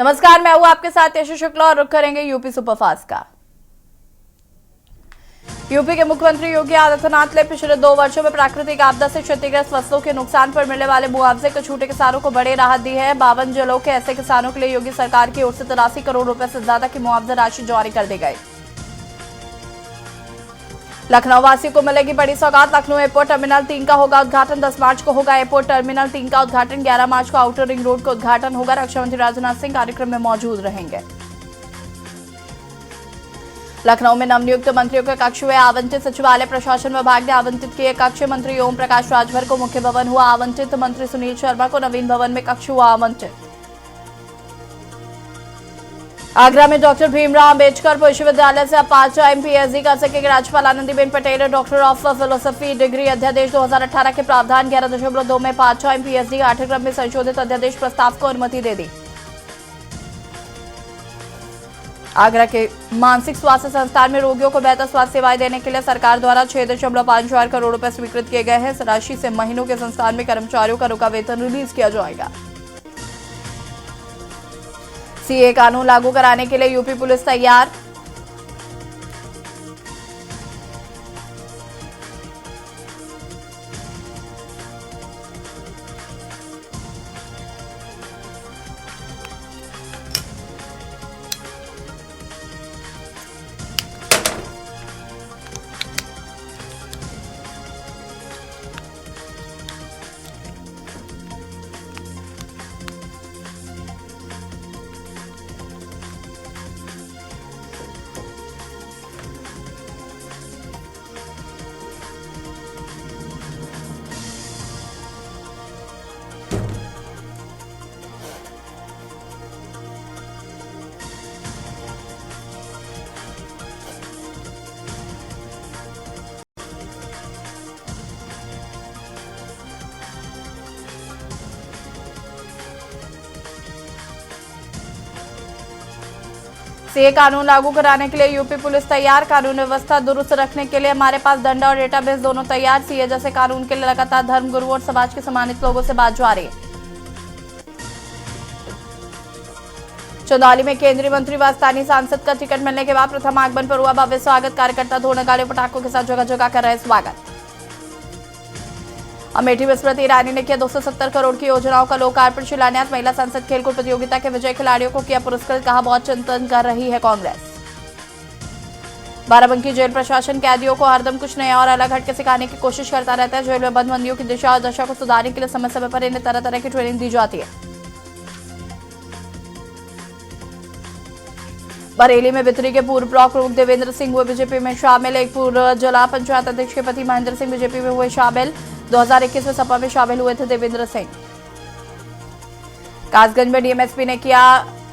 नमस्कार, मैं हूं आपके साथ यशु शुक्ला और रुक करेंगे यूपी सुपरफास्ट का। यूपी के मुख्यमंत्री योगी आदित्यनाथ ने पिछले 2 वर्षों में प्राकृतिक आपदा से क्षतिग्रस्त फसलों के नुकसान पर मिलने वाले मुआवजे को छूटे किसानों को बड़ी राहत दी है। 52 जिलों के ऐसे किसानों के लिए योगी सरकार की ओर से 83 करोड़ रुपए से ज्यादा की मुआवजा राशि जारी कर दी गई। लखनऊ वासियों को मिलेगी बड़ी सौगात। लखनऊ एयरपोर्ट टर्मिनल 3 का होगा उद्घाटन। 10 मार्च को होगा एयरपोर्ट टर्मिनल 3 का उद्घाटन। 11 मार्च को आउटर रिंग रोड का उद्घाटन होगा। रक्षा मंत्री राजनाथ सिंह कार्यक्रम में मौजूद रहेंगे। लखनऊ में नवनियुक्त मंत्रियों के कक्ष हुए आवंटित। सचिवालय प्रशासन विभाग ने आवंटित किए कक्ष। मंत्री ओम प्रकाश राजभर को मुख्य भवन हुआ आवंटित। मंत्री सुनील शर्मा को नवीन भवन में कक्ष हुआ आवंटित। आगरा में डॉक्टर भीमराव अंबेडकर विश्वविद्यालय से अब 5 टाइम पीएचडी कर सकेंगे राज्यपाल Anandiben Patel. Doctor of philosophy degree अध्यादेश 2018 के प्रावधान 11.2 में 5 टाइम पीएचडी पाठ्यक्रम में संशोधित अध्यादेश प्रस्ताव को अनुमति दे दी। आगरा के मानसिक स्वास्थ्य संस्थान में रोगियों को बेहतर स्वास्थ्य सेवाएं देने के लिए सरकार द्वारा 6.54 करोड़ रुपए स्वीकृत किए गए हैं। इस राशि से महीनों के संस्थान में कर्मचारियों का रुका वेतन रिलीज किया जाएगा। सीए कानून लागू कराने के लिए यूपी पुलिस तैयार। सीए कानून लागू कराने के लिए यूपी पुलिस तैयार। कानून व्यवस्था दुरुस्त रखने के लिए हमारे पास डंडा और डेटाबेस दोनों तैयार। सीए जैसे कानून के लिए लगातार धर्म गुरुओं और समाज के सम्मानित लोगों से बात जारी। चंदौली में केंद्रीय मंत्री व स्थानीय सांसद का टिकट मिलने के बाद प्रथम आगमन पर हुआ भव्य स्वागत। कार्यकर्ता धोने गाड़ियों पटाखों के साथ जगह जगह कर रहे स्वागत। अमेठी में स्मृति ईरानी ने किया 270 करोड़ की योजनाओं का लोकार्पण शिलान्यास। महिला संसद खेलकूद प्रतियोगिता के विजयी खिलाड़ियों को किया पुरस्कृत। कहा बहुत चिंतन कर रही है कांग्रेस। बाराबंकी जेल प्रशासन कैदियों को हरदम कुछ नया और अलग हटके सिखाने की कोशिश करता रहता है। जेल में बंद बंदियों की दिशा और दशा को सुधारने के लिए समय समय पर इन्हें तरह तरह की ट्रेनिंग दी जाती है। बरेली में बितरी के पूर्व ब्लॉक प्रमुख देवेंद्र सिंह हुए बीजेपी में शामिल। एक पूर्व जिला पंचायत अध्यक्ष के पति महेंद्र सिंह बीजेपी में हुए शामिल। 2021 में सपा में शामिल हुए थे देवेंद्र सिंह। कासगंज में डीएमएसपी ने किया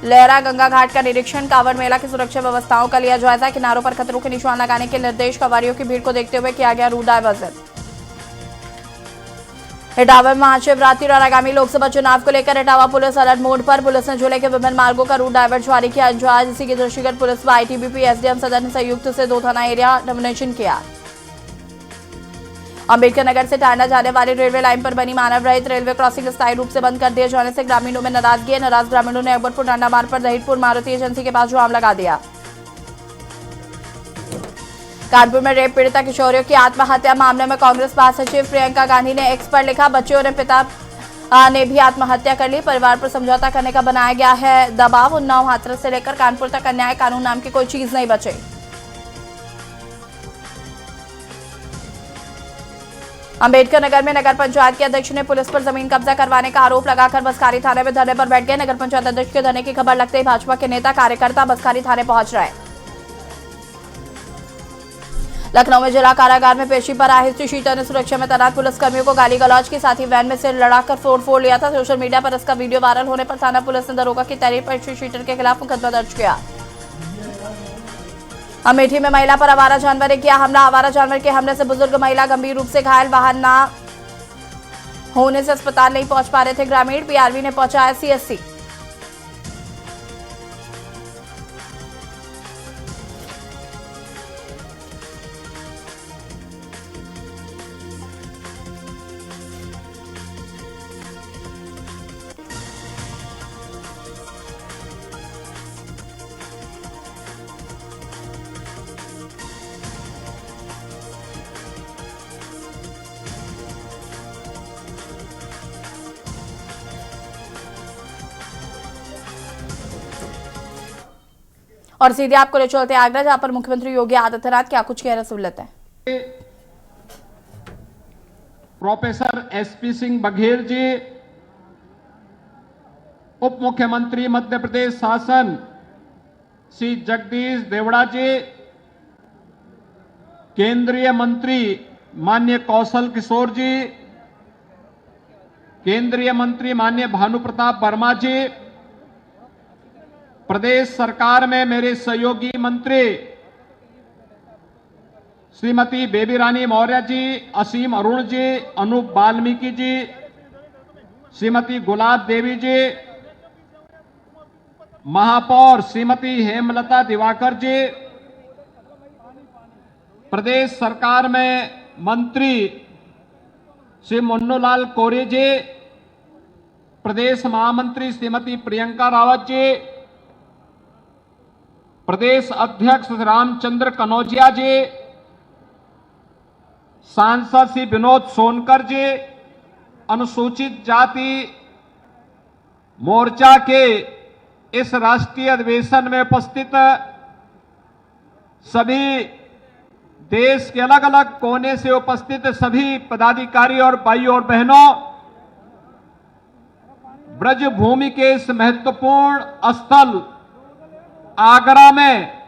लहरा गंगा घाट का निरीक्षण। कांवड़ मेला की सुरक्षा व्यवस्थाओं का लिया जायजा। किनारों पर खतरों के निशान लगाने के निर्देश। कांवड़ियों की भीड़ को देखते हुए किया गया रूट डायवर्जन। इटावा में महाशिवरात्रि और आगामी लोकसभा चुनाव को लेकर इटावा पुलिस अलर्ट मोड पर। पुलिस ने जिले के विभिन्न मार्गों का रूट डायवर्ट जारी किया। इंचार्ज इसी के दृष्टिगत पुलिस व आईटीबीपी एसडीएम सदर ने संयुक्त से 2 थाना एरिया डोमिनेशन किया। अंबेडकर नगर से टांडा जाने वाली रेलवे लाइन पर बनी मानव रहित रेलवे क्रॉसिंग स्थायी रूप से बंद कर दिए जाने से ग्रामीणों में नाराजगी है। नाराज ग्रामीणों ने अकबरपुर टांडा मार्ग पर दहीपुर मारुति एजेंसी के पास जाम लगा दिया। कानपुर में रेप पीड़िता किशोरियों की आत्महत्या मामले में कांग्रेस महासचिव प्रियंका गांधी ने एक्स पर लिखा, बच्चियों ने पिता ने भी आत्महत्या कर ली। परिवार पर समझौता करने का बनाया गया है दबाव। उन्नाव हाथरस से लेकर कानपुर तक अन्याय कानून नाम की कोई चीज नहीं बची। अंबेडकर नगर में नगर पंचायत के अध्यक्ष ने पुलिस पर जमीन कब्जा करवाने का आरोप लगाकर बसखारी थाने में धरने पर बैठ गए। नगर पंचायत अध्यक्ष के धरने की खबर लगते ही भाजपा के नेता कार्यकर्ता बसखारी थाने पहुंच रहे। लखनऊ में जिला कारागार में पेशी पर आए हिस्ट्री शीटर ने सुरक्षा में तैनात पुलिसकर्मियों को गाली गलौज की, साथ ही वैन में से लड़ाकर फोड़ लिया था। सोशल मीडिया पर इसका वीडियो वायरल होने पर थाना पुलिस ने दरोगा की तहरीर पर हिस्ट्री शीटर के खिलाफ मुकदमा दर्ज किया। अमेठी में महिला पर आवारा जानवर ने किया हमला। आवारा जानवर के हमले से बुजुर्ग महिला गंभीर रूप से घायल। वाहन न होने से अस्पताल नहीं पहुंच पा रहे थे ग्रामीण। पीआरबी ने पहुंचाया सीएससी। और सीधे आपको ले चलते हैं आगरा, जहां पर मुख्यमंत्री योगी आदित्यनाथ क्या कुछ कह रहे सुन लेते हैं। प्रोफेसर एसपी सिंह बघेल जी, उप मुख्यमंत्री मध्य प्रदेश शासन श्री जगदीश देवड़ा जी, केंद्रीय मंत्री माननीय कौशल किशोर जी, केंद्रीय मंत्री माननीय भानु प्रताप वर्मा जी, प्रदेश सरकार में मेरे सहयोगी मंत्री श्रीमती बेबी रानी मौर्य जी, असीम अरुण जी, अनूप वाल्मीकि जी, श्रीमती गुलाब देवी जी, महापौर श्रीमती हेमलता दिवाकर जी, प्रदेश सरकार में मंत्री श्री मुन्नूलाल कोरी जी, प्रदेश महामंत्री श्रीमती प्रियंका रावत जी, प्रदेश अध्यक्ष रामचंद्र कनौजिया जी, सांसद श्री विनोद सोनकर जी, अनुसूचित जाति मोर्चा के इस राष्ट्रीय अधिवेशन में उपस्थित सभी देश के अलग अलग कोने से उपस्थित सभी पदाधिकारी और भाइयों और बहनों, ब्रजभूमि के इस महत्वपूर्ण स्थल आगरा में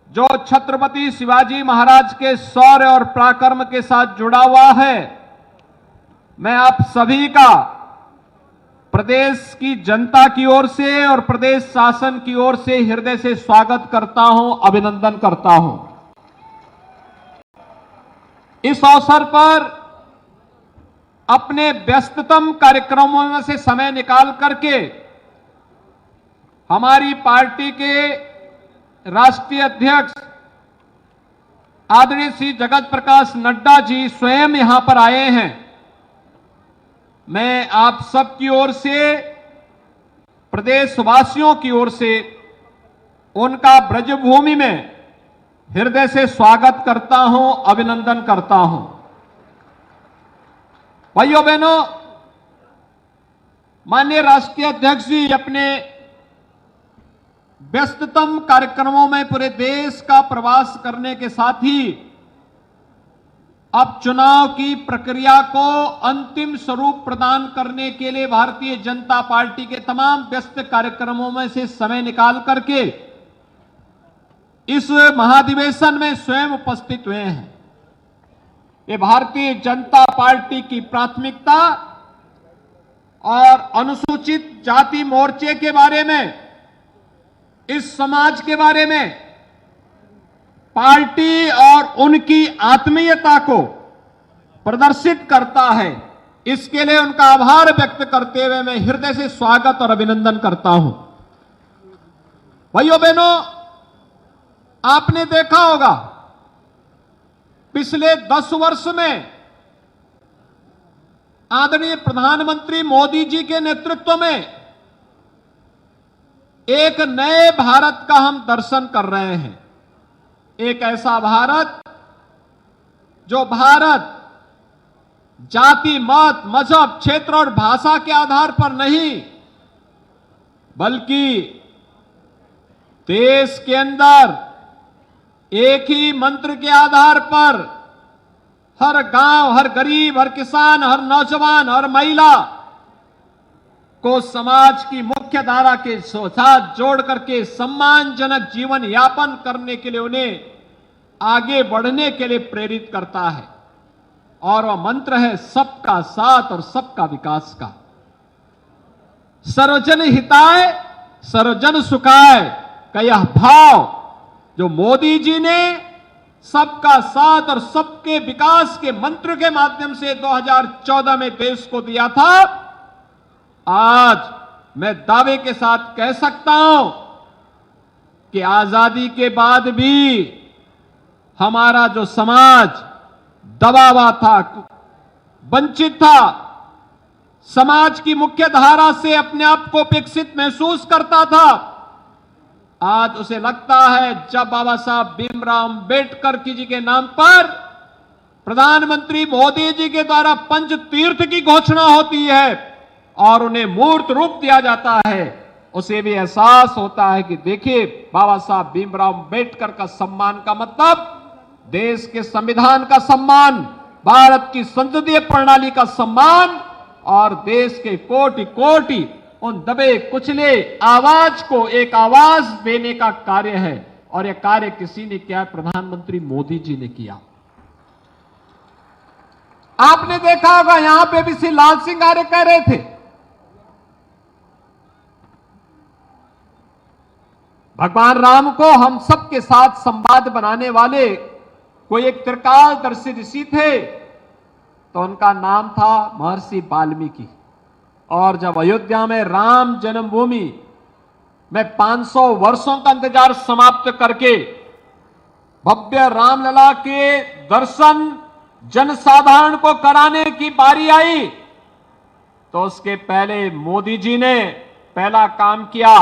जो छत्रपति शिवाजी महाराज के शौर्य और पराक्रम के साथ जुड़ा हुआ है, मैं आप सभी का प्रदेश की जनता की ओर से और प्रदेश शासन की ओर से हृदय से स्वागत करता हूं, अभिनंदन करता हूं। इस अवसर पर अपने व्यस्ततम कार्यक्रमों में से समय निकाल करके हमारी पार्टी के राष्ट्रीय अध्यक्ष आदरणीय श्री जगत प्रकाश नड्डा जी स्वयं यहां पर आए हैं। मैं आप सबकी ओर से, प्रदेशवासियों की ओर से उनका ब्रजभूमि में हृदय से स्वागत करता हूं, अभिनंदन करता हूं। भाइयों बहनों, माननीय राष्ट्रीय अध्यक्ष जी अपने व्यस्ततम कार्यक्रमों में पूरे देश का प्रवास करने के साथ ही अब चुनाव की प्रक्रिया को अंतिम स्वरूप प्रदान करने के लिए भारतीय जनता पार्टी के तमाम व्यस्त कार्यक्रमों में से समय निकाल करके इस महाधिवेशन में स्वयं उपस्थित हुए हैं। ये भारतीय जनता पार्टी की प्राथमिकता और अनुसूचित जाति मोर्चे के बारे में, इस समाज के बारे में पार्टी और उनकी आत्मीयता को प्रदर्शित करता है। इसके लिए उनका आभार व्यक्त करते हुए मैं हृदय से स्वागत और अभिनंदन करता हूं। भाइयों बहनों, आपने देखा होगा पिछले 10 वर्ष में आदरणीय प्रधानमंत्री मोदी जी के नेतृत्व में एक नए भारत का हम दर्शन कर रहे हैं। एक ऐसा भारत जो भारत जाति, मत, मजहब, क्षेत्र और भाषा के आधार पर नहीं, बल्कि देश के अंदर एक ही मंत्र के आधार पर हर गांव, हर गरीब, हर किसान, हर नौजवान, हर महिला को समाज की मुख्य धारा के साथ जोड़ करके सम्मानजनक जीवन यापन करने के लिए उन्हें आगे बढ़ने के लिए प्रेरित करता है। और वह मंत्र है सबका साथ और सबका विकास का। सर्वजन हिताय सर्वजन सुखाय का यह भाव जो मोदी जी ने सबका साथ और सबके विकास के मंत्र के माध्यम से 2014 में देश को दिया था, आज मैं दावे के साथ कह सकता हूं कि आजादी के बाद भी हमारा जो समाज दबा हुआ था, वंचित था, समाज की मुख्य धारा से अपने आप को उपेक्षित महसूस करता था, आज उसे लगता है जब बाबा साहब भीमराव अंबेडकर जी के नाम पर प्रधानमंत्री मोदी जी के द्वारा पंच तीर्थ की घोषणा होती है और उन्हें मूर्त रूप दिया जाता है, उसे भी एहसास होता है कि देखिए, बाबा साहब भीमराव अंबेडकर का सम्मान का मतलब देश के संविधान का सम्मान, भारत की संसदीय प्रणाली का सम्मान और देश के कोटि कोटि उन दबे कुचले आवाज को एक आवाज देने का कार्य है। और यह कार्य किसी ने किया? प्रधानमंत्री मोदी जी ने किया। आपने देखा होगा, यहां पे भी श्री लाल सिंह आर्य कह रहे थे, भगवान राम को हम सबके साथ संवाद बनाने वाले कोई एक त्रिकालदर्शी ऋषि थे, तो उनका नाम था महर्षि वाल्मीकि। और जब अयोध्या में राम जन्मभूमि में 500 वर्षों का इंतजार समाप्त करके भव्य रामलला के दर्शन जनसाधारण को कराने की बारी आई, तो उसके पहले मोदी जी ने पहला काम किया,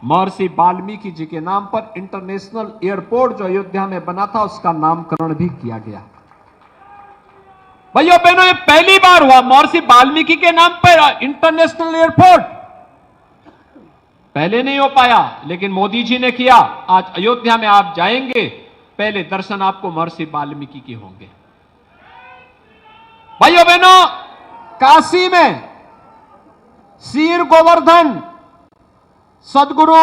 महर्षि वाल्मीकि जी के नाम पर इंटरनेशनल एयरपोर्ट जो अयोध्या में बना था उसका नामकरण भी किया गया। भाइयों बहनों, ये पहली बार हुआ महर्षि वाल्मीकि के नाम पर इंटरनेशनल एयरपोर्ट। पहले नहीं हो पाया, लेकिन मोदी जी ने किया। आज अयोध्या में आप जाएंगे, पहले दर्शन आपको महर्षि वाल्मीकि के होंगे। भाइयों बहनों, काशी में शीर गोवर्धन सदगुरु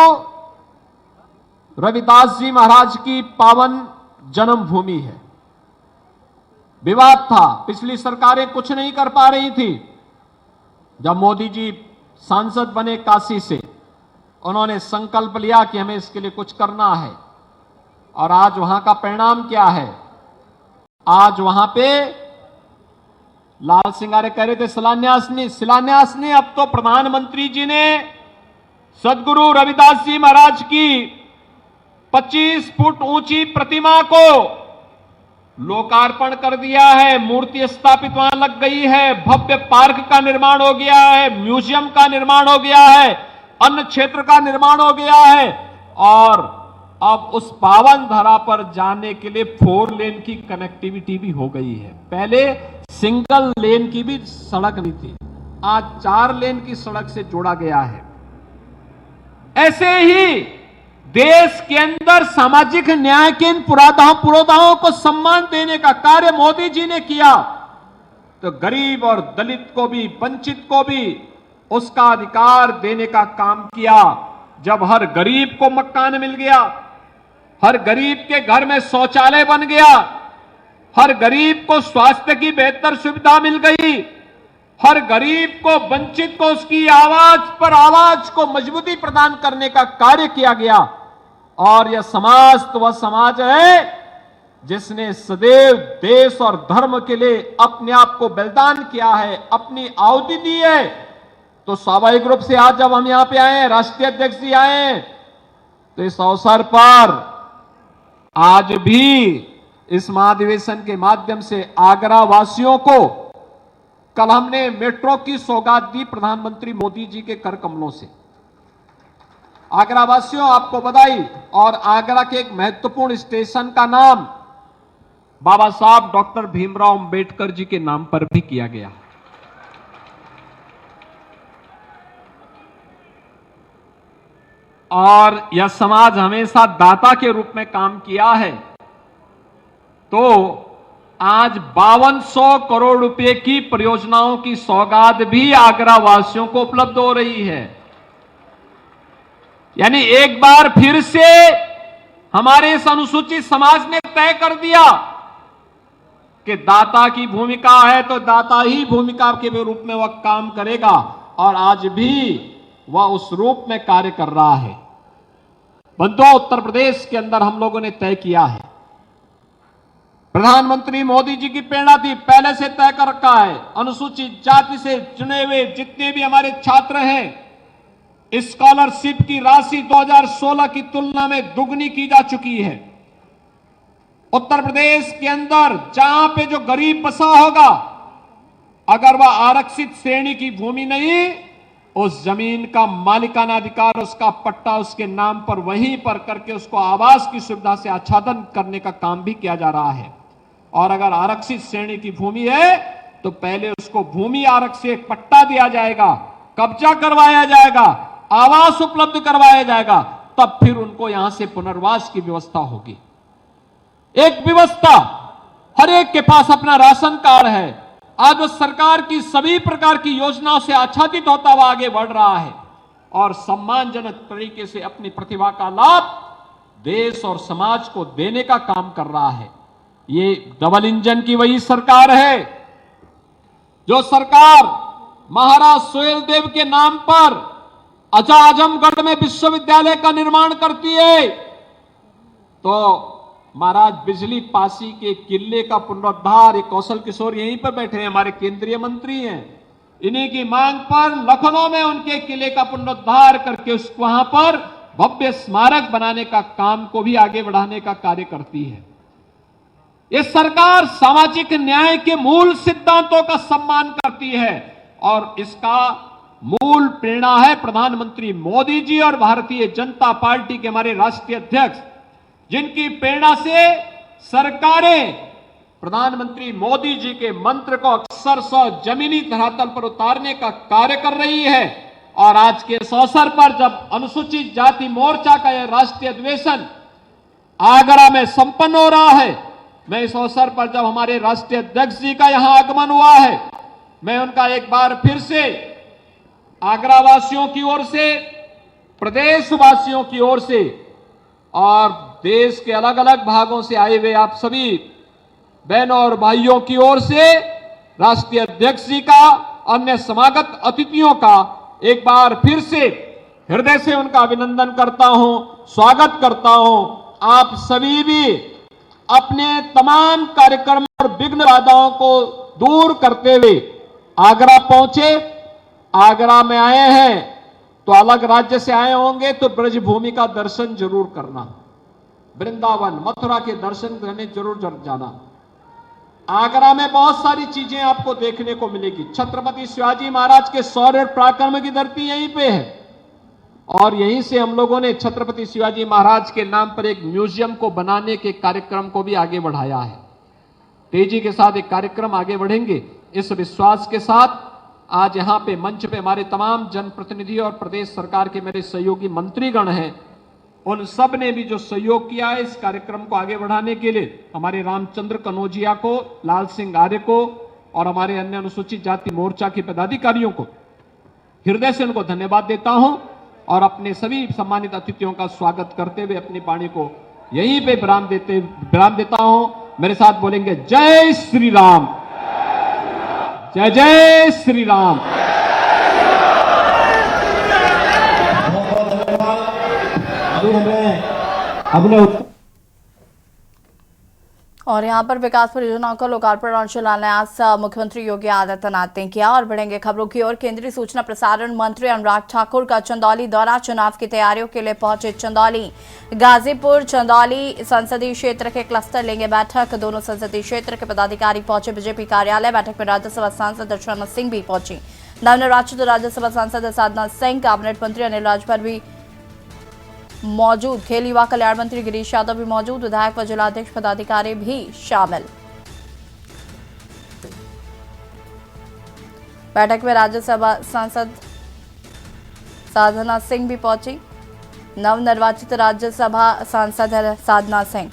रविदास जी महाराज की पावन जन्मभूमि है। विवाद था, पिछली सरकारें कुछ नहीं कर पा रही थी। जब मोदी जी सांसद बने काशी से, उन्होंने संकल्प लिया कि हमें इसके लिए कुछ करना है। और आज वहां का परिणाम क्या है? आज वहां पे लाल सिंह आर्य कह रहे थे शिलान्यास नहीं, अब तो प्रधानमंत्री जी ने सदगुरु रविदास जी महाराज की 25 फुट ऊंची प्रतिमा को लोकार्पण कर दिया है। मूर्ति स्थापित वहां लग गई है, भव्य पार्क का निर्माण हो गया है, म्यूजियम का निर्माण हो गया है, अन्न क्षेत्र का निर्माण हो गया है। और अब उस पावन धरा पर जाने के लिए 4 लेन की कनेक्टिविटी भी हो गई है। पहले सिंगल लेन की भी सड़क नहीं थी, आज 4 लेन की सड़क से जोड़ा गया है। ऐसे ही देश के अंदर सामाजिक न्याय के इन पुरोधाओं को सम्मान देने का कार्य मोदी जी ने किया, तो गरीब और दलित को भी, वंचित को भी उसका अधिकार देने का काम किया। जब हर गरीब को मकान मिल गया, हर गरीब के घर में शौचालय बन गया, हर गरीब को स्वास्थ्य की बेहतर सुविधा मिल गई, हर गरीब को, वंचित को उसकी आवाज पर आवाज को मजबूती प्रदान करने का कार्य किया गया। और यह समाज तो वह समाज है जिसने सदैव देश और धर्म के लिए अपने आप को बलिदान किया है, अपनी आहुति दी है। तो स्वाभाविक रूप से आज जब हम यहां पे आए, राष्ट्रीय अध्यक्ष जी आए, तो इस अवसर पर आज भी इस महाधिवेशन के माध्यम से आगरा वासियों को, कल हमने मेट्रो की सौगात दी प्रधानमंत्री मोदी जी के कर कमलों से। आगरा वासियों, आपको बधाई। और आगरा के एक महत्वपूर्ण स्टेशन का नाम बाबा साहब डॉक्टर भीमराव अंबेडकर जी के नाम पर भी किया गया। और यह समाज हमेशा दाता के रूप में काम किया है, तो आज 5200 करोड़ रुपए की परियोजनाओं की सौगात भी आगरा वासियों को उपलब्ध हो रही है। यानी एक बार फिर से हमारे इस अनुसूचित समाज ने तय कर दिया कि दाता की भूमिका है तो दाता ही भूमिका के रूप में वह काम करेगा। और आज भी वह उस रूप में कार्य कर रहा है। बंधुओं, उत्तर प्रदेश के अंदर हम लोगों ने तय किया है, प्रधानमंत्री मोदी जी की प्रेरणा थी, पहले से तय कर रखा है, अनुसूचित जाति से चुने हुए जितने भी हमारे छात्र हैं, स्कॉलरशिप की राशि 2016 की तुलना में दुगनी की जा चुकी है। उत्तर प्रदेश के अंदर जहां पे जो गरीब बसा होगा, अगर वह आरक्षित श्रेणी की भूमि नहीं, उस जमीन का मालिकाना अधिकार, उसका पट्टा उसके नाम पर वहीं पर करके उसको आवास की सुविधा से आच्छादन करने का काम भी किया जा रहा है। और अगर आरक्षित श्रेणी की भूमि है तो पहले उसको भूमि आरक्षित पट्टा दिया जाएगा, कब्जा करवाया जाएगा, आवास उपलब्ध करवाया जाएगा, तब फिर उनको यहां से पुनर्वास की व्यवस्था होगी। एक व्यवस्था, हर एक के पास अपना राशन कार्ड है, आज वो सरकार की सभी प्रकार की योजनाओं से आच्छादित होता हुआ आगे बढ़ रहा है और सम्मानजनक तरीके से अपनी प्रतिभा का लाभ देश और समाज को देने का काम कर रहा है। ये डबल इंजन की वही सरकार है जो सरकार महाराज सुहेलदेव के नाम पर आजमगढ़ में विश्वविद्यालय का निर्माण करती है, तो महाराज बिजली पासी के किले का पुनरुद्धार, एक कौशल किशोर यहीं पर बैठे हैं, हमारे केंद्रीय मंत्री हैं, इन्हीं की मांग पर लखनऊ में उनके किले का पुनरुद्धार करके उसको वहां पर भव्य स्मारक बनाने का काम को भी आगे बढ़ाने का कार्य करती है। यह सरकार सामाजिक न्याय के मूल सिद्धांतों का सम्मान करती है और इसका मूल प्रेरणा है प्रधानमंत्री मोदी जी और भारतीय जनता पार्टी के हमारे राष्ट्रीय अध्यक्ष, जिनकी प्रेरणा से सरकारें प्रधानमंत्री मोदी जी के मंत्र को अक्षरशः जमीनी धरातल पर उतारने का कार्य कर रही है। और आज के इस अवसर पर जब अनुसूचित जाति मोर्चा का यह राष्ट्रीय अधिवेशन आगरा में संपन्न हो रहा है, मैं इस अवसर पर जब हमारे राष्ट्रीय अध्यक्ष जी का यहां आगमन हुआ है, मैं उनका एक बार फिर से आगरा वासियों की ओर से, प्रदेशवासियों की ओर से और देश के अलग अलग भागों से आए हुए आप सभी बहनों और भाइयों की ओर से राष्ट्रीय अध्यक्ष जी का, अन्य समागत अतिथियों का एक बार फिर से हृदय से उनका अभिनंदन करता हूं, स्वागत करता हूं। आप सभी भी अपने तमाम कार्यक्रम और विघ्न बाधाओं को दूर करते हुए आगरा पहुंचे। आगरा में आए हैं तो अलग राज्य से आए होंगे तो ब्रजभूमि का दर्शन जरूर करना, वृंदावन मथुरा के दर्शन करने जरूर जाना। आगरा में बहुत सारी चीजें आपको देखने को मिलेगी। छत्रपति शिवाजी महाराज के शौर्य पराक्रम की धरती यहीं पे है और यहीं से हम लोगों ने छत्रपति शिवाजी महाराज के नाम पर एक म्यूजियम को बनाने के कार्यक्रम को भी आगे बढ़ाया है। तेजी के साथ एक कार्यक्रम आगे बढ़ेंगे, इस विश्वास के साथ आज यहां पे मंच पे हमारे तमाम जनप्रतिनिधि और प्रदेश सरकार के मेरे सहयोगी मंत्रीगण हैं, उन सब ने भी जो सहयोग किया है इस कार्यक्रम को आगे बढ़ाने के लिए, हमारे रामचंद्र कनौजिया को, लाल सिंह आर्य को और हमारे अन्य अनुसूचित जाति मोर्चा के पदाधिकारियों को हृदय से उनको धन्यवाद देता हूं और अपने सभी सम्मानित अतिथियों का स्वागत करते हुए अपनी वाणी को यहीं पे विराम देता हूं। मेरे साथ बोलेंगे जय श्री राम, जय जय श्री राम। और यहाँ पर विकास परियोजनाओं का लोकार्पण और शिलान्यास मुख्यमंत्री योगी आदित्यनाथ ने किया। और बढ़ेंगे खबरों की ओर। केंद्रीय सूचना प्रसारण मंत्री अनुराग ठाकुर का चंदौली दौरा, चुनाव की तैयारियों के लिए पहुंचे चंदौली। गाजीपुर चंदौली संसदीय क्षेत्र के क्लस्टर लेंगे बैठक, दोनों संसदीय क्षेत्र के पदाधिकारी पहुंचे बीजेपी कार्यालय। बैठक में राज्यसभा सांसद दर्शना सिंह भी पहुंची। नवनिर्वाचित राज्यसभा सांसद साधना सिंह, कैबिनेट मंत्री अनिल राजभर भी मौजूद, खेल युवा कल्याण मंत्री गिरीश यादव भी मौजूद, विधायक व जिलाध्यक्ष पदाधिकारी भी शामिल। बैठक में राज्यसभा सांसद साधना सिंह भी पहुंची। नवनिर्वाचित राज्यसभा सांसद है साधना सिंह।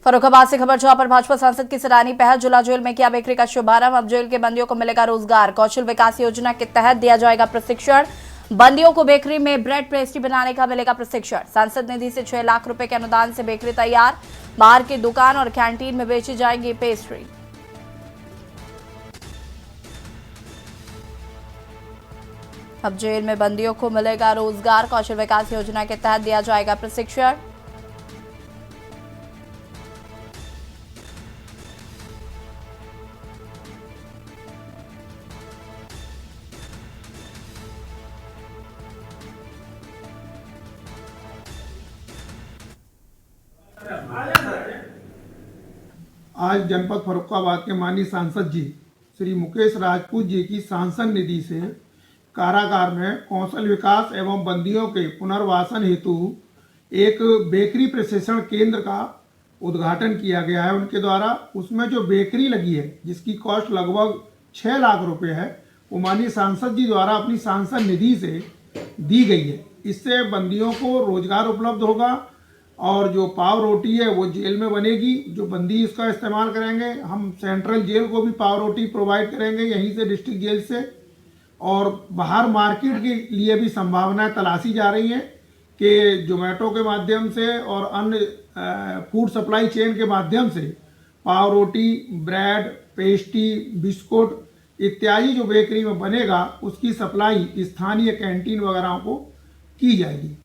फर्रुखाबाद से खबर, जहां पर भाजपा सांसद की सराहनीय पहल, जुला जेल में किया बेकरी का शुभारंभ। अब जेल के बंदियों को मिलेगा रोजगार। कौशल विकास योजना के तहत दिया जाएगा प्रशिक्षण। बंदियों को बेकरी में ब्रेड पेस्ट्री बनाने का मिलेगा प्रशिक्षण। सांसद निधि से 6 लाख रुपए के अनुदान से बेकरी तैयार। बाहर की दुकान और कैंटीन में बेची जाएगी पेस्ट्री। अब जेल में बंदियों को मिलेगा रोजगार। कौशल विकास योजना के तहत दिया जाएगा प्रशिक्षण। आज जनपद फर्रुखाबाद के माननीय सांसद जी श्री मुकेश राजपूत जी की सांसद निधि से कारागार में कौशल विकास एवं बंदियों के पुनर्वासन हेतु एक बेकरी प्रशिक्षण केंद्र का उद्घाटन किया गया है उनके द्वारा। उसमें जो बेकरी लगी है जिसकी कॉस्ट लगभग 6 लाख रुपए है, वो माननीय सांसद जी द्वारा अपनी सांसद निधि से दी गई है। इससे बंदियों को रोजगार उपलब्ध होगा और जो पाव रोटी है वो जेल में बनेगी, जो बंदी इसका इस्तेमाल करेंगे। हम सेंट्रल जेल को भी पाव रोटी प्रोवाइड करेंगे यहीं से, डिस्ट्रिक्ट जेल से। और बाहर मार्केट के लिए भी संभावनाएं तलाशी जा रही हैं कि जोमेटो के माध्यम से और अन्य फूड सप्लाई चेन के माध्यम से पाव रोटी, ब्रेड, पेस्ट्री, बिस्कुट इत्यादि जो बेकरी में बनेगा उसकी सप्लाई स्थानीय कैंटीन वगैरह को की जाएगी।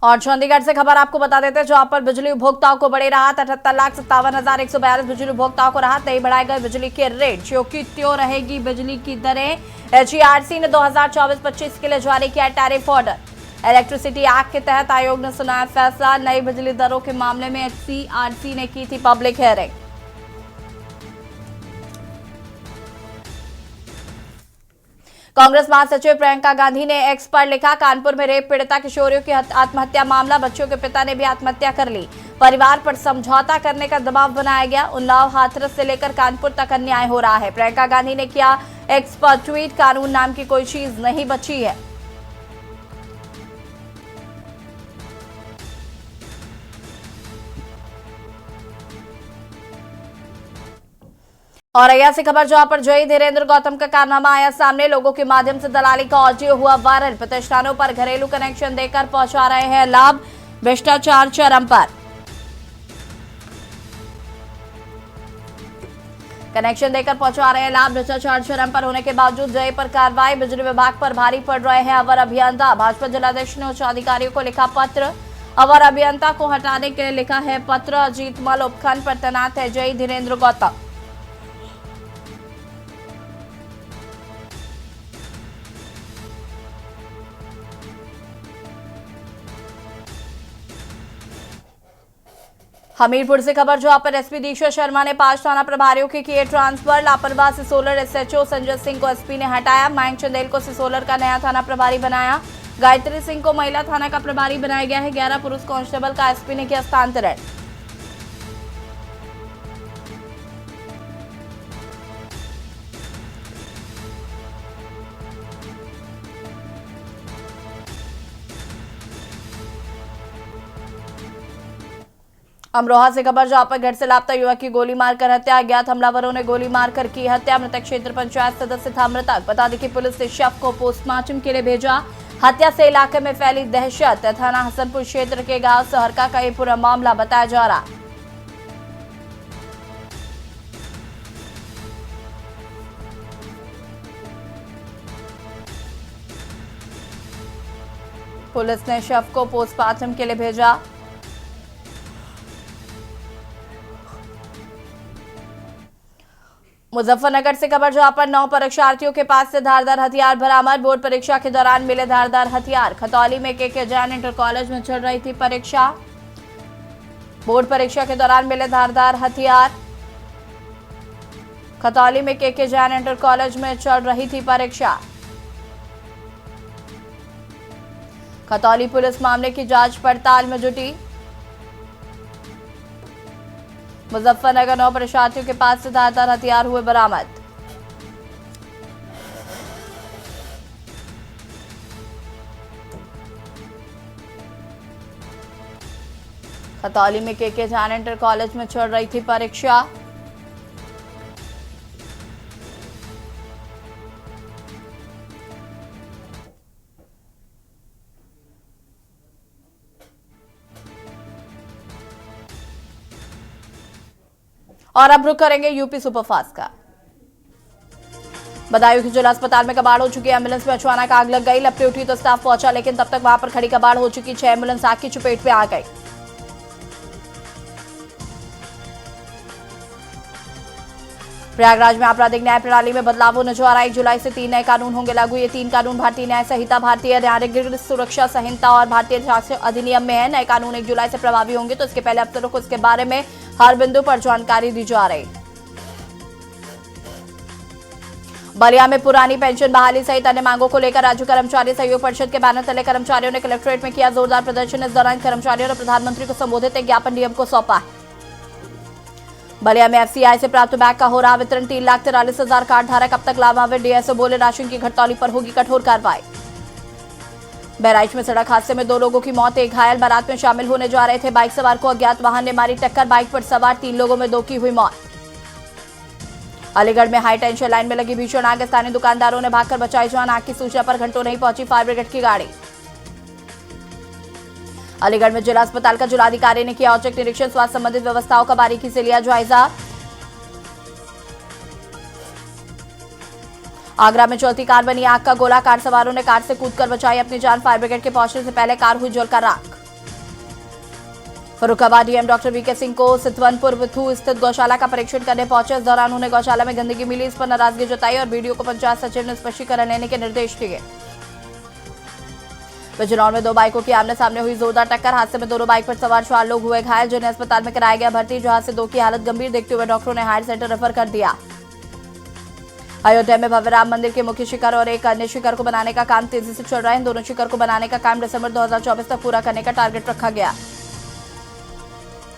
और चंडीगढ़ से खबर आपको बता देते हैं, जहां पर बिजली उपभोक्ताओं को बड़ी राहत। 78,57,142 बिजली उपभोक्ताओं को राहत, नहीं बढ़ाए गए बिजली के रेट, जो कि त्यों रहेगी बिजली की दरें। HERC ने 2024-25 के लिए जारी किया टैरिफ ऑर्डर। इलेक्ट्रिसिटी एक्ट के तहत आयोग ने सुनाया फैसला। नई बिजली दरों के मामले में HERC ने की थी पब्लिक हियरिंग। कांग्रेस महासचिव प्रियंका गांधी ने एक्स पर लिखा, कानपुर में रेप पीड़िता किशोरियों की आत्महत्या मामला, बच्चों के पिता ने भी आत्महत्या कर ली, परिवार पर समझौता करने का दबाव बनाया गया। उन्नाव, हाथरस से लेकर कानपुर तक अन्याय हो रहा है। प्रियंका गांधी ने किया एक्स पर ट्वीट, कानून नाम की कोई चीज नहीं बची है। और अया से खबर, जहां पर जय धीरेन्द्र गौतम का कारनामा आया सामने, लोगों के माध्यम से दलाली का ऑडियो हुआ वायरल। प्रतिष्ठानों पर घरेलू कनेक्शन देकर पहुंचा रहे हैं लाभ, भ्रष्टाचार चरम पर। कनेक्शन देकर पहुंचा रहे हैं लाभ, भ्रष्टाचार चरम पर होने के बावजूद जय पर कार्रवाई। बिजली विभाग पर भारी पड़ रहे हैं अवर अभियंता। भाजपा जिलाध्यक्ष ने उच्च अधिकारियों को लिखा पत्र, अवर अभियंता को हटाने के लिए लिखा है पत्र। अजीत मल उपखंड पर तैनात है जय धीरेन्द्र गौतम। हमीरपुर से खबर, जहां पर एसपी दीक्षा शर्मा ने 5 थाना प्रभारियों के किए ट्रांसफर। लापरवाह सिसोलर SHO संजय सिंह को एसपी ने हटाया। मयंक चंदेल को सिसोलर का नया थाना प्रभारी बनाया। गायत्री सिंह को महिला थाना का प्रभारी बनाया गया है। 11 पुरुष कांस्टेबल का एसपी ने किया हस्तांतरण। अमरोहा से खबर, जहां पर घर से लापता युवक की गोली मारकर हत्या। अज्ञात हमलावरों ने गोली मारकर की हत्या। मृतक क्षेत्र पंचायत सदस्य था मृतक। बता दें कि पुलिस ने शव को पोस्टमार्टम के लिए भेजा। हत्या से इलाके में फैली दहशत। थाना हसनपुर क्षेत्र के गांव सहरका का ये पूरा मामला बताया जा रहा। पुलिस ने शव को पोस्टमार्टम के लिए भेजा। मुजफ्फरनगर से खबर, जहां पर 9 परीक्षार्थियों के पास से धारदार हथियार बरामद। बोर्ड परीक्षा के दौरान मिले धारदार हथियार। खतौली में KK जैन इंटर कॉलेज में चल रही थी परीक्षा। बोर्ड परीक्षा के दौरान मिले धारदार हथियार। खतौली में KK जैन इंटर कॉलेज में चल रही थी परीक्षा। खतौली पुलिस मामले की जांच पड़ताल में जुटी। मुजफ्फरनगर 9 परीक्षार्थियों के पास से धारदार हथियार हुए बरामद। खतौली में KK जैन इंटर कॉलेज में चल रही थी परीक्षा। और अब रुक करेंगे यूपी सुपरफास्ट का। बदायूं के जिला अस्पताल में कबाड़ हो चुकी एम्बुलेंस में अचानक आग लग गई। लपटे उठी तो स्टाफ पहुंचा, लेकिन तब तक वहां पर खड़ी कबाड़ हो चुकी 6 एम्बुलेंस आग की चपेट में आ गई। प्रयागराज में आपराधिक न्याय प्रणाली में बदलाव होने जा रहा है। 1 जुलाई से 3 नए कानून होंगे लागू। ये 3 कानून भारतीय न्याय संहिता, भारतीय नागरिक सुरक्षा संहिता और भारतीय शास्त्र अधिनियम में है। नए कानून 1 जुलाई से प्रभावी होंगे, तो इसके पहले अफसरों को इसके बारे में हर बिंदु पर जानकारी दी जा रही। बलिया में पुरानी पेंशन बहाली सहित अन्य मांगों को लेकर राज्य कर्मचारी सहयोग परिषद के बैनर तले कर्मचारियों ने कलेक्ट्रेट में किया जोरदार प्रदर्शन। इस दौरान कर्मचारियों ने प्रधानमंत्री को संबोधित एक ज्ञापन डीएम को सौंपा। बलिया में एफसीआई से प्राप्त बैग का हो रहा वितरण। 3,43,000 कार्ड धारक अब तक लाभान्वित। डीएसओ बोले राशन की घटतौली पर होगी कठोर कार्रवाई। बहराइच में सड़क हादसे में 2 लोगों की मौत, 1 घायल। बारात में शामिल होने जा रहे थे बाइक सवार को अज्ञात वाहन ने मारी टक्कर। बाइक पर सवार 3 लोगों में 2 की हुई मौत। अलीगढ़ में हाई टेंशन लाइन में लगी भीषण आग। स्थानीय दुकानदारों ने भागकर बचाई जान। आग की सूचना पर घंटों नहीं पहुंची फायर ब्रिगेड की गाड़ी। अलीगढ़ में जिला अस्पताल का जिलाधिकारी ने किया औचक निरीक्षण। स्वास्थ्य संबंधित व्यवस्थाओं का बारीकी से लिया जायजा। आगरा में चलती कार बनी आग का गोला। कार सवारों ने कार से कूदकर बचाई अपनी जान। फायर ब्रिगेड के पहुंचने से पहले कार हुई जलकर राख। Farrukhabad DM doctor VK Singh को सितवनपुर विथू स्थित गौशाला का परीक्षण करने पहुंचे। इस दौरान उन्हें गौशाला में गंदगी मिली। इस पर नाराजगी जताई और वीडियो को पंचायत सचिव ने स्पष्टीकरण लेने के निर्देश दिए। बिजनौर में 2 बाइकों की आमने सामने हुई जोरदार टक्कर। हादसे में दोनों बाइक पर सवार 4 लोग हुए घायल, जिन्हें अस्पताल में कराया गया भर्ती, जहां से 2 की हालत गंभीर देखते हुए डॉक्टरों ने हायर सेंटर रेफर कर दिया। अयोध्या में भव्य राम मंदिर के मुख्य शिखर और एक अन्य शिखर को बनाने का काम तेजी से चल रहा है। इन दोनों शिखर को बनाने का काम दिसंबर 2024 तक पूरा करने का टारगेट रखा गया।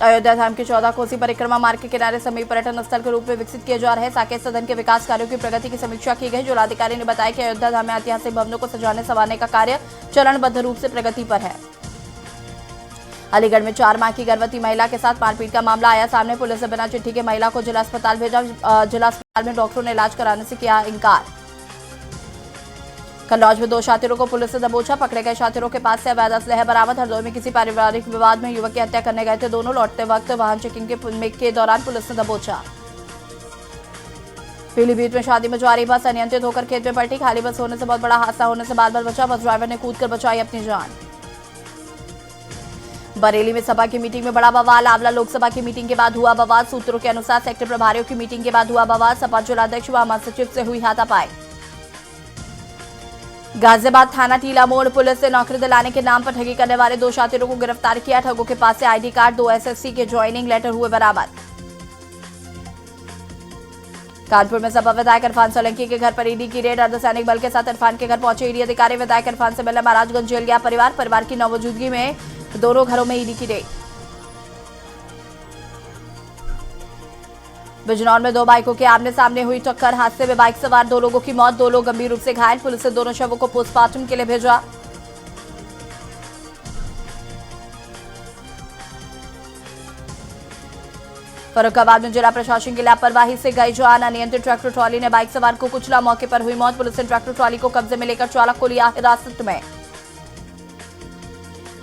अयोध्या धाम की 14 कोसी परिक्रमा मार्ग के किनारे समीप पर्यटन स्थल के रूप में विकसित किए जा रहे साकेत सदन के विकास कार्यों की प्रगति की समीक्षा की गई। जिलाधिकारी ने बताया कि अयोध्या धाम में ऐतिहासिक भवनों को सजाने संवारने का कार्य चरणबद्ध रूप से प्रगति पर है। अलीगढ़ में 4 माह की गर्भवती महिला के साथ मारपीट का मामला आया सामने। पुलिस ने बिना चिट्ठी के महिला को जिला अस्पताल भेजा। जिला अस्पताल में डॉक्टरों ने इलाज कराने से किया इनकार। कन्नौज में 2 शातिरों को पुलिस ने दबोचा। पकड़े गए शातिरों के पास से अवैध असलहा बरामद। हरदोई में किसी पारिवारिक विवाद में युवक की हत्या करने गए थे दोनों। लौटते वक्त वाहन चेकिंग के दौरान पुलिस ने दबोचा। पीलीभीत में शादी में जा रही बस अनियंत्रित होकर खेत में पलटी। खाली बस होने से बहुत बड़ा हादसा होने से बाल-बाल बचा। बस ड्राइवर ने कूदकर बचाई अपनी जान। बरेली में सभा की मीटिंग में बड़ा बवाल। आंवला लोकसभा की मीटिंग के बाद हुआ बवाल। सूत्रों के अनुसार सेक्टर प्रभारियों की मीटिंग के बाद हुआ बवाल। सपा जिलाध्यक्ष व महासचिव से हुई हाथापाई। गाजियाबाद थाना टीला मोड़ पुलिस ने नौकरी दिलाने के नाम पर ठगी करने वाले 2 शातिरों को गिरफ्तार किया। ठगों के पास से आईडी कार्ड, 2 एसएससी के ज्वाइनिंग लेटर हुए बरामद। कानपुर में सपा विधायक इरफान सोलंकी के घर पर ईडी की रेड। अर्धसैनिक बल के साथ इरफान के घर पहुंचे ईडी अधिकारी। विधायक इरफान से मिलने महाराजगंज जेल गया परिवार की मौजूदगी में दोनों घरों में ईडी की रेड। बिजनौर में 2 बाइकों के आमने सामने हुई टक्कर। हादसे में बाइक सवार 2 लोगों की मौत, 2 लोग गंभीर रूप से घायल। पुलिस ने दोनों शवों को पोस्टमार्टम के लिए भेजा। फर्रुखाबाद में जिला प्रशासन की लापरवाही से गई जान। अनियंत्रित ट्रैक्टर ट्रॉली ने बाइक सवार को कुचला। मौके पर हुई मौत। पुलिस ने ट्रैक्टर ट्रॉली को कब्जे में लेकर चालक को लिया हिरासत में।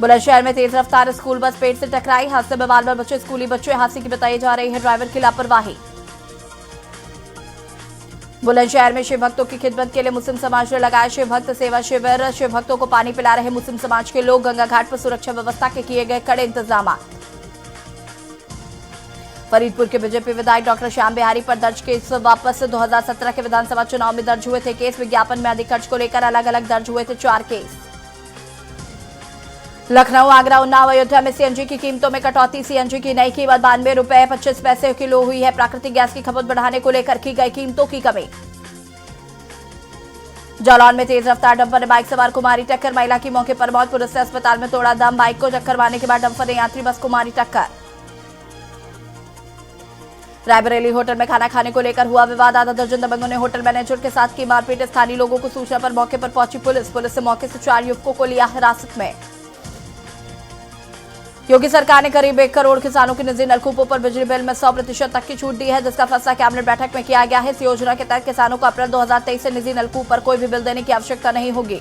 बुलंदशहर में तेज रफ्तार स्कूल बस पेड़ से टकराई। हादसे में बाल-बाल बचे स्कूली बच्चे। हादसे की बताई जा रही है ड्राइवर की लापरवाही। बुलंदशहर में शिव भक्तों की खिदमत के लिए मुस्लिम समाज ने लगाया शिव भक्त सेवा शिविर। शिव भक्तों को पानी पिला रहे मुस्लिम समाज के लोग। गंगा घाट पर सुरक्षा व्यवस्था के किए गए कड़े इंतजाम। फरीदपुर के बीजेपी विधायक डॉक्टर श्याम बिहारी पर दर्ज केस वापस। 2017 के विधानसभा चुनाव में दर्ज हुए थे केस। विज्ञापन में अधिक खर्च को लेकर अलग अलग दर्ज हुए थे 4 केस। लखनऊ, आगरा, उन्नाव, अयोध्या में सीएनजी की कीमतों में कटौती। सीएनजी की नई कीमत 92 रुपए 25 पैसे किलो हुई है। प्राकृतिक गैस की खपत बढ़ाने को लेकर की गई कीमतों की कमी। जालौन में तेज रफ्तार डंपर ने बाइक सवार को मारी टक्कर। महिला की मौके पर मौत। पुलिस ने अस्पताल में तोड़ा दम। बाइक को टक्कर मारने के बाद डंपर ने यात्री बस को मारी टक्कर। रायबरेली होटल में खाना खाने को लेकर हुआ विवाद। आधा दर्जन दबंगों ने होटल मैनेजर के साथ की मारपीट। स्थानीय लोगों को सूचना पर मौके पर पहुंची पुलिस ने मौके से 4 युवकों को लिया हिरासत में। योगी सरकार ने करीब 1 करोड़ किसानों के निजी नलकूपों पर बिजली बिल में 100% तक की छूट दी है, जिसका फैसला कैबिनेट बैठक में किया गया है। इस योजना के तहत किसानों को अप्रैल 2023 से निजी नलकूप पर कोई भी बिल देने की आवश्यकता नहीं होगी।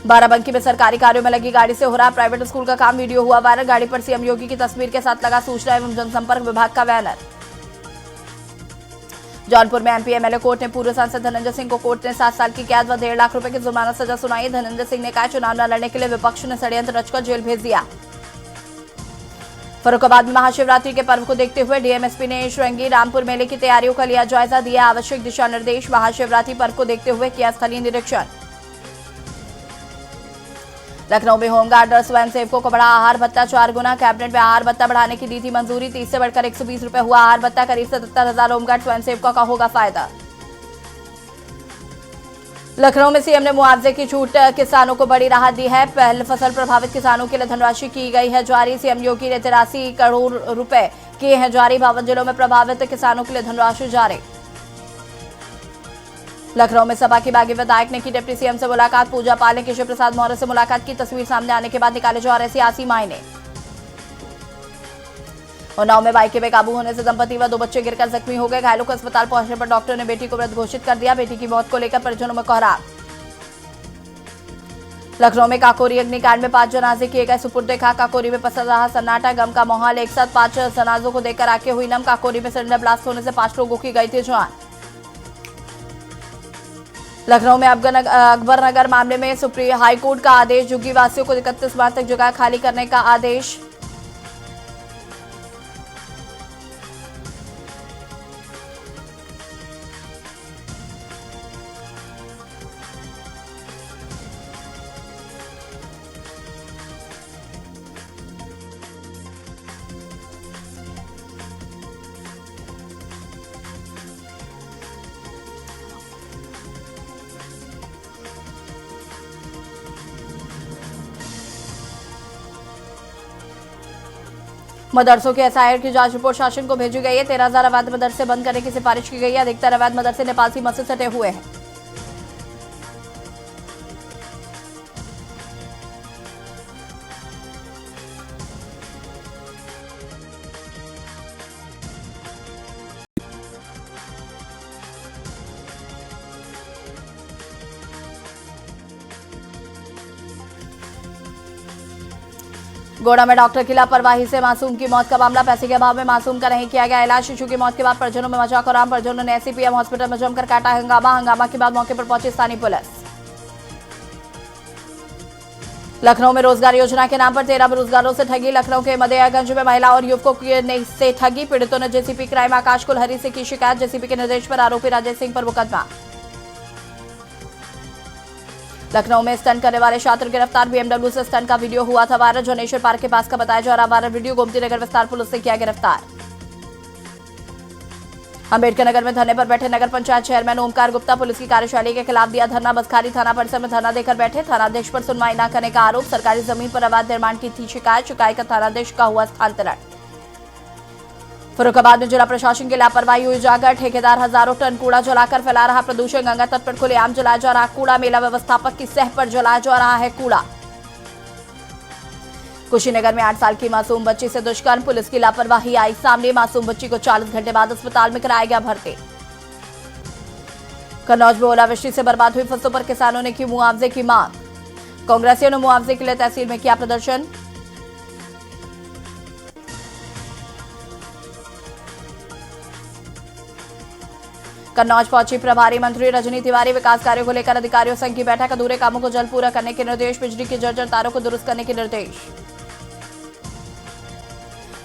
बाराबंकी में सरकारी कार्यों में लगी गाड़ी से हो रहा प्राइवेट स्कूल का काम। वीडियो हुआ वायरल। गाड़ी पर सीएम योगी की तस्वीर के साथ लगा सूचना एवं जनसंपर्क विभाग का बैनर। जौनपुर में एमपी एमएलए कोर्ट ने पूर्व सांसद धनंजय सिंह को कोर्ट ने 7 साल की कैद व 1.5 लाख रुपए की जुर्माना सजा सुनाई। धनंजय सिंह ने कहा चुनाव न लड़ने के लिए विपक्ष ने षड्यंत्र रचकर जेल भेज दिया। फर्रुखाबाद में महाशिवरात्रि के पर्व को देखते हुए डीएमएसपी ने श्रृंगी रामपुर मेले की तैयारियों का लिया जायजा। दिया आवश्यक दिशा निर्देश। महाशिवरात्रि पर्व को देखते हुए किया स्थलीय निरीक्षण। लखनऊ में होमगार्ड और स्वयंसेवकों को बढ़ा आहार भत्ता 4 गुना। कैबिनेट में आहार भत्ता बढ़ाने की दी थी मंजूरी। 30 से बढ़कर 120 रुपए हुआ आहार भत्ता। करीब 77,000 होमगार्ड स्वयंसेवकों का होगा फायदा। लखनऊ में सीएम ने मुआवजे की छूट, किसानों को बड़ी राहत दी है। पहले फसल प्रभावित किसानों के लिए धनराशि की गई है जारी। सीएम योगी ने 83 करोड़ रुपए किए हैं जारी। 52 जिलों में प्रभावित किसानों के लिए धनराशि जारी। लखनऊ में सपा की बागी विधायक ने की डिप्टी सीएम से मुलाकात। पूजा पाल ने केशव प्रसाद मौर्य से मुलाकात की। तस्वीर सामने आने के बाद निकाले जा रहे सियासी मायने। उन्नाव में बाइक के बेकाबू होने से दंपति व 2 बच्चे गिरकर जख्मी हो गए। घायलों को अस्पताल पहुंचने पर डॉक्टर ने बेटी को मृत घोषित कर दिया। बेटी की मौत को लेकर परिजनों में कोहराम। लखनऊ में काकोरी अग्निकांड में 5 जनाजे किए गए सुपुर्द खाक। काकोरी में पसर रहा सन्नाटा, गम का माहौल। एक साथ 5 जनाजों को देखकर आंखें हुई नम। काकोरी में सिलेंडर ब्लास्ट होने से 5 लोगों की गई थी जान। लखनऊ में अकबर नगर मामले में सुप्रीम हाईकोर्ट का आदेश। झुग्गी वासियों को 31 मार्च तक जगह खाली करने का आदेश। मदरसों के एसआईआर की जांच रिपोर्ट शासन को भेजी गई है। 13,000 अवैध मदरसे बंद करने की सिफारिश की गई है। अधिकतर अवैध मदरसे नेपाल सीमा से सटे हुए हैं। गोड़ा में डॉक्टर की लापरवाही से मासूम की मौत का मामला। पैसे के अभाव में मासूम का नहीं किया गया इलाज। शिशु की मौत के बाद परिजनों में मचा कोहराम। परिजनों ने एससीपीएम हॉस्पिटल में जमकर काटा हंगामा के बाद मौके पर पहुंची स्थानीय पुलिस। लखनऊ में रोजगार योजना के नाम पर 13 बेरोजगारों से ठगी। लखनऊ के मदेयागंज में महिला और युवकों से ठगी। पीड़ितों ने जेसीपी क्राइम आकाश कुलहरी से की शिकायत। जेसीपी के निर्देश पर आरोपी राजेश सिंह पर मुकदमा। लखनऊ में स्टंट करने वाले छात्र गिरफ्तार। बीएमडब्ल्यू से स्टंट का वीडियो हुआ था वायरल। जनेश्वर पार्क के पास का बताया जा रहा वायरल वीडियो गोमती नगर विस्तार पुलिस से किया गिरफ्तार। अंबेडकर नगर में धरने पर बैठे नगर पंचायत चेयरमैन ओमकार गुप्ता पुलिस की कार्यशैली के खिलाफ दिया धरना। बसखाली थाना परिसर में धरना देकर बैठे। थानाध्यक्ष पर सुनवाई न करने का आरोप। सरकारी जमीन पर अवैध निर्माण की थी शिकायत का थानाध्यक्ष का हुआ स्थानांतरण। फर्रुखाबाद में जिला प्रशासन की लापरवाही हुई उजागर। ठेकेदार हजारों टन कूड़ा जलाकर फैला रहा प्रदूषण। गंगा तट पर खुलेआम जलाया जा रहा कूड़ा। मेला व्यवस्थापक की सह पर जलाया जा रहा है कूड़ा। कुशीनगर में 8 साल की मासूम बच्ची से दुष्कर्म। पुलिस की लापरवाही आई सामने। मासूम बच्ची को 40 घंटे बाद अस्पताल में कराया गया भर्ती। कन्नौज में ओलावृष्टि से बर्बाद हुई फसलों पर किसानों ने की मुआवजे की मांग। कांग्रेसियों ने मुआवजे के लिए तहसील में किया प्रदर्शन। कन्नौज पहुंची प्रभारी मंत्री रजनी तिवारी। विकास कार्यों को लेकर अधिकारियों संघ की बैठक। अधूरे कामों को जल्द पूरा करने के निर्देश। बिजली की जर्जर तारों को दुरुस्त करने के निर्देश।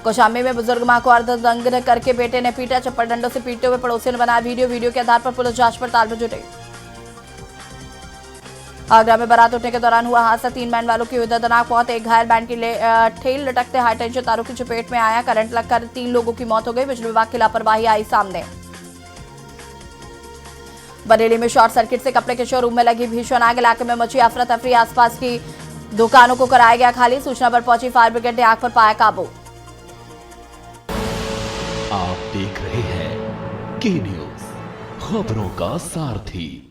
कौशाम्बी में बुजुर्ग मां को अर्धदंग करके बेटे ने पीटा। चप्पल डंडों से पीटते हुए पड़ोसियों ने बनाया वीडियो के आधार पर पुलिस जांच पड़ताल में जुटी। आगरा में बारात उठने के दौरान हुआ हादसा। 3 बैंड वालों की हुई दर्दनाक मौत। एक घायल बैंड की ठेल लटकते हाईटेंशन तारों की चपेट में आया। करंट लगकर 3 लोगों की मौत हो गई। बिजली विभाग की लापरवाही आई सामने। बरेली में शॉर्ट सर्किट से कपड़े के शोरूम में लगी भीषण आग। इलाके में मची अफरा तफरी। आसपास की दुकानों को कराया गया खाली। सूचना पर पहुंची फायर ब्रिगेड ने आग पर पाया काबू। आप देख रहे हैं के न्यूज़, खबरों का सारथी।